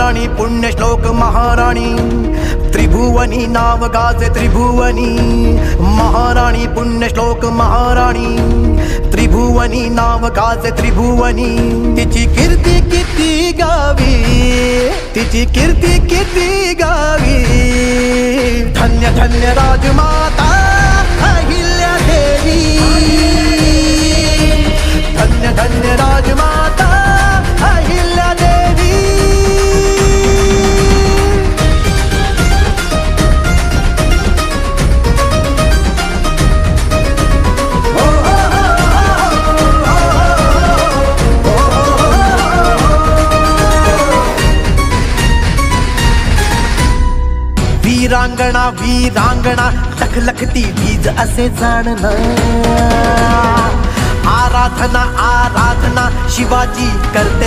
महाराणी पुण्यश्लोक महाराणी त्रिभुवनी नाव गाजे त्रिभुवनी महाराणी पुण्यश्लोक महाराणी त्रिभुवनी नाव गाजे त्रिभुवनी तिची कीर्ती किती गावी तिची कीर्ती किती गावी धन्य धन्य राजमाता अहिल्या देवी धन्य धन्य राजमाता अहिल्या देवी वीरांगणा वीरांगणा लखलखती वीज असे जाणणं आराधना आराधना शिवाजी करते